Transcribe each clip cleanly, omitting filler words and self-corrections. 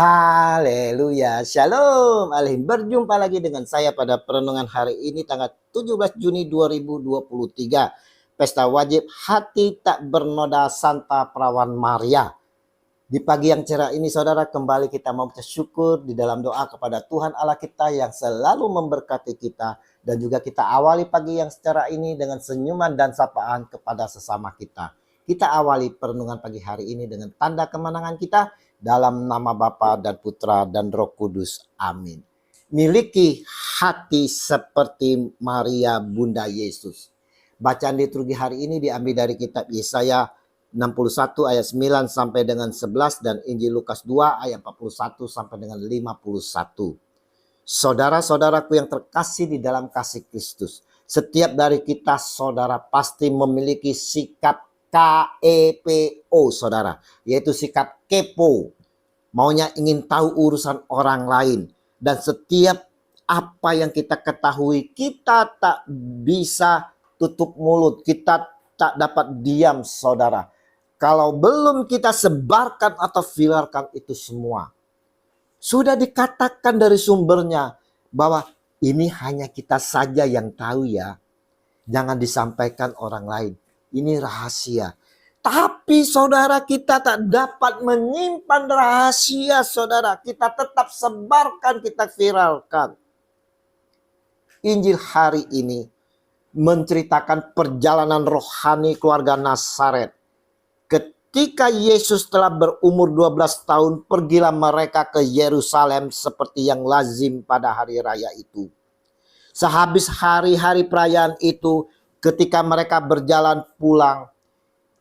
Haleluya, Shalom Alim. Berjumpa lagi dengan saya pada perenungan hari ini tanggal 17 Juni 2023. Pesta wajib hati tak bernoda Santa Perawan Maria. Di pagi yang cerah ini saudara, kembali kita mau bersyukur di dalam doa kepada Tuhan Allah kita yang selalu memberkati kita. Dan juga kita awali pagi yang cerah ini dengan senyuman dan sapaan kepada sesama kita. Kita awali perenungan pagi hari ini dengan tanda kemenangan kita dalam nama Bapa dan Putra dan Roh Kudus. Amin. Miliki hati seperti Maria Bunda Yesus. Bacaan liturgi hari ini diambil dari kitab Yesaya 61 ayat 9 sampai dengan 11 dan Injil Lukas 2 ayat 41 sampai dengan 51. Saudara-saudaraku yang terkasih di dalam kasih Kristus, setiap dari kita saudara pasti memiliki sikap KEPO saudara, yaitu sikap kepo, maunya ingin tahu urusan orang lain. Dan setiap apa yang kita ketahui, kita tak bisa tutup mulut, kita tak dapat diam saudara. Kalau belum kita sebarkan atau viralkan itu semua. Sudah dikatakan dari sumbernya bahwa ini hanya kita saja yang tahu ya. Jangan disampaikan orang lain. Ini rahasia. Tapi saudara, kita tak dapat menyimpan rahasia saudara. Kita tetap sebarkan, kita viralkan. Injil hari ini menceritakan perjalanan rohani keluarga Nazaret. Ketika Yesus telah berumur 12 tahun, pergilah mereka ke Yerusalem seperti yang lazim pada hari raya itu. Sehabis hari-hari perayaan itu, ketika mereka berjalan pulang,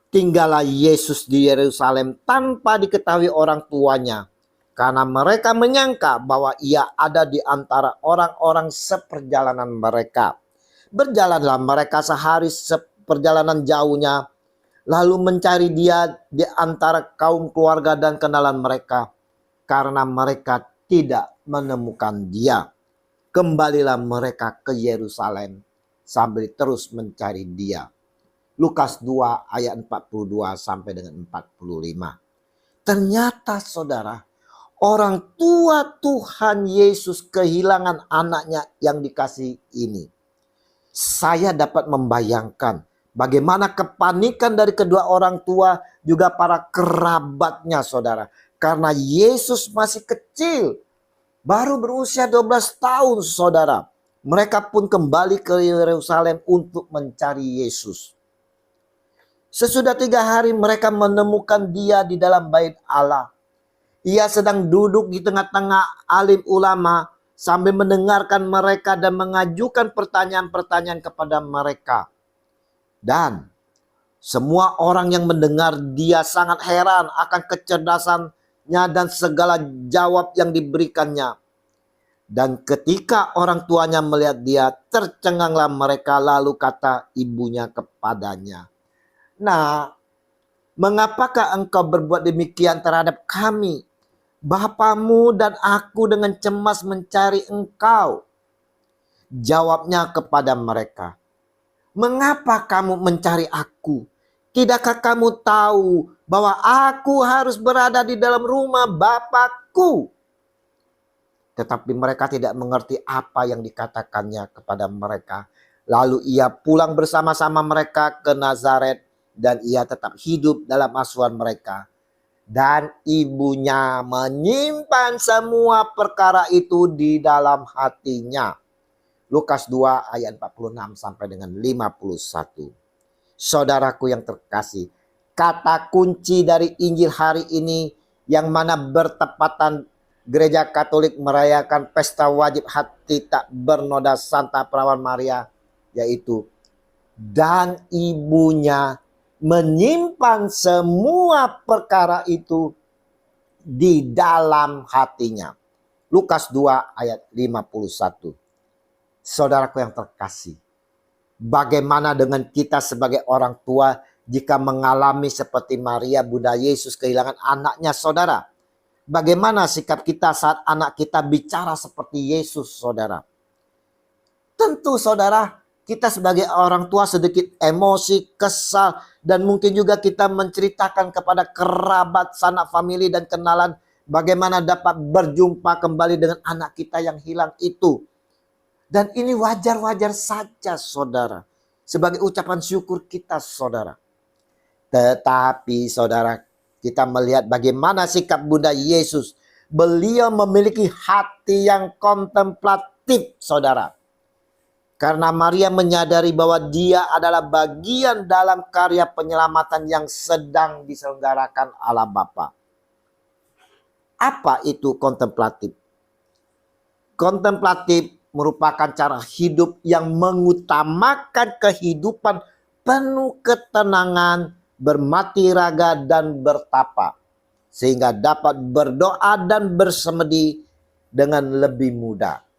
tinggallah Yesus di Yerusalem tanpa diketahui orang tuanya. Karena mereka menyangka bahwa ia ada di antara orang-orang seperjalanan mereka. Berjalanlah mereka sehari seperjalanan jauhnya, lalu mencari dia di antara kaum keluarga dan kenalan mereka. Karena mereka tidak menemukan dia. Kembalilah mereka ke Yerusalem sambil terus mencari dia. Lukas 2 ayat 42 sampai dengan 45. Ternyata saudara, orang tua Tuhan Yesus kehilangan anaknya yang dikasih ini. Saya dapat membayangkan bagaimana kepanikan dari kedua orang tua juga para kerabatnya saudara. Karena Yesus masih kecil, baru berusia 12 tahun saudara. Mereka pun kembali ke Yerusalem untuk mencari Yesus. Sesudah 3 hari mereka menemukan dia di dalam bait Allah. Ia sedang duduk di tengah-tengah alim ulama sambil mendengarkan mereka dan mengajukan pertanyaan-pertanyaan kepada mereka. Dan semua orang yang mendengar dia sangat heran akan kecerdasannya dan segala jawab yang diberikannya. Dan ketika orang tuanya melihat dia, tercenganglah mereka, lalu kata ibunya kepadanya, "Nah, mengapakah engkau berbuat demikian terhadap kami? Bapamu dan aku dengan cemas mencari engkau." Jawabnya kepada mereka, "Mengapa kamu mencari aku? Tidakkah kamu tahu bahwa aku harus berada di dalam rumah Bapakku?" Tetapi mereka tidak mengerti apa yang dikatakannya kepada mereka. Lalu ia pulang bersama-sama mereka ke Nazaret dan ia tetap hidup dalam asuhan mereka. Dan ibunya menyimpan semua perkara itu di dalam hatinya. Lukas 2 ayat 46 sampai dengan 51. Saudaraku yang terkasih, kata kunci dari Injil hari ini yang mana bertepatan Gereja Katolik merayakan pesta wajib hati tak bernoda Santa Perawan Maria, yaitu dan ibunya menyimpan semua perkara itu di dalam hatinya. Lukas 2 ayat 51. Saudaraku yang terkasih, bagaimana dengan kita sebagai orang tua jika mengalami seperti Maria Bunda Yesus kehilangan anaknya saudara? Bagaimana sikap kita saat anak kita bicara seperti Yesus saudara? Tentu saudara, kita sebagai orang tua sedikit emosi, kesal, dan mungkin juga kita menceritakan kepada kerabat, sanak famili dan kenalan bagaimana dapat berjumpa kembali dengan anak kita yang hilang itu. Dan ini wajar-wajar saja, saudara. Sebagai ucapan syukur kita, saudara. Tetapi, saudara, kita melihat bagaimana sikap Bunda Yesus. Beliau memiliki hati yang kontemplatif, saudara. Karena Maria menyadari bahwa dia adalah bagian dalam karya penyelamatan yang sedang diselenggarakan Allah Bapa. Apa itu kontemplatif? Kontemplatif merupakan cara hidup yang mengutamakan kehidupan penuh ketenangan, bermati raga dan bertapa. Sehingga dapat berdoa dan bersemedi dengan lebih mudah.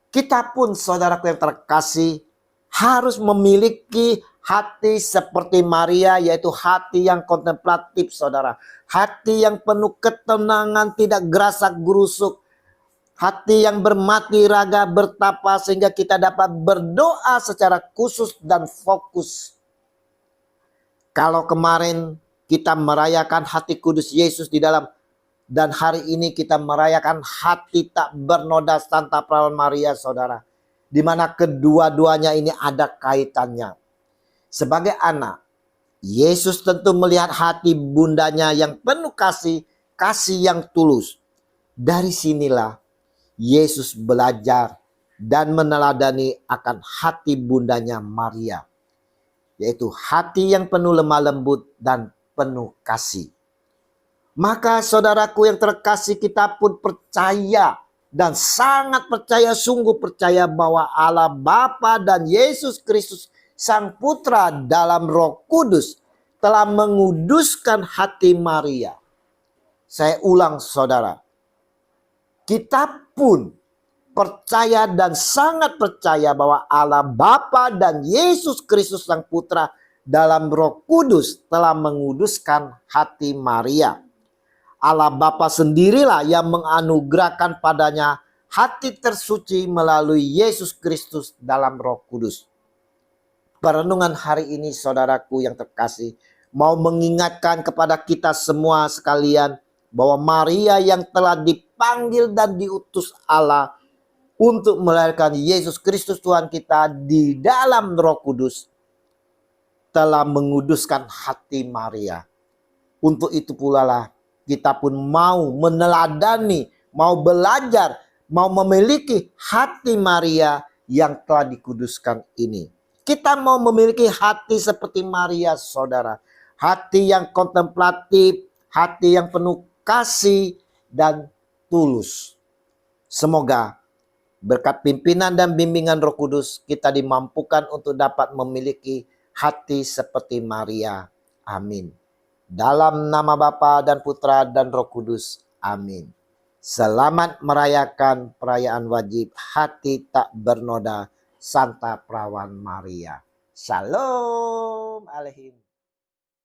Kita pun, saudaraku yang terkasih, harus memiliki hati seperti Maria, yaitu hati yang kontemplatif, saudara. Hati yang penuh ketenangan, tidak gerasak gerusuk. Hati yang bermati raga, bertapa, sehingga kita dapat berdoa secara khusus dan fokus. Kalau kemarin kita merayakan hati kudus Yesus di dalam, dan hari ini kita merayakan hati tak bernoda Santa Perawan Maria, saudara. Di mana kedua-duanya ini ada kaitannya. Sebagai anak, Yesus tentu melihat hati bundanya yang penuh kasih, kasih yang tulus. Dari sinilah Yesus belajar dan meneladani akan hati bundanya Maria. Yaitu hati yang penuh lemah lembut dan penuh kasih. Maka saudaraku yang terkasih, kita pun percaya dan sangat percaya, sungguh percaya bahwa Allah Bapa dan Yesus Kristus Sang Putra dalam Roh Kudus telah menguduskan hati Maria. Saya ulang, saudara. Kita pun percaya dan sangat percaya bahwa Allah Bapa dan Yesus Kristus Sang Putra dalam Roh Kudus telah menguduskan hati Maria. Allah Bapa sendirilah yang menganugerahkan padanya hati tersuci melalui Yesus Kristus dalam Roh Kudus. Perenungan hari ini, saudaraku yang terkasih, mau mengingatkan kepada kita semua sekalian bahwa Maria yang telah dipanggil dan diutus Allah untuk melahirkan Yesus Kristus Tuhan kita di dalam Roh Kudus telah menguduskan hati Maria. Untuk itu pula lah kita pun mau meneladani, mau belajar, mau memiliki hati Maria yang telah dikuduskan ini. Kita mau memiliki hati seperti Maria, saudara. Hati yang kontemplatif, hati yang penuh kasih dan tulus. Semoga berkat pimpinan dan bimbingan Roh Kudus kita dimampukan untuk dapat memiliki hati seperti Maria. Amin. Dalam nama Bapa dan Putra dan Roh Kudus. Amin. Selamat merayakan perayaan wajib hati tak bernoda Santa Perawan Maria. Shalom Aleichem.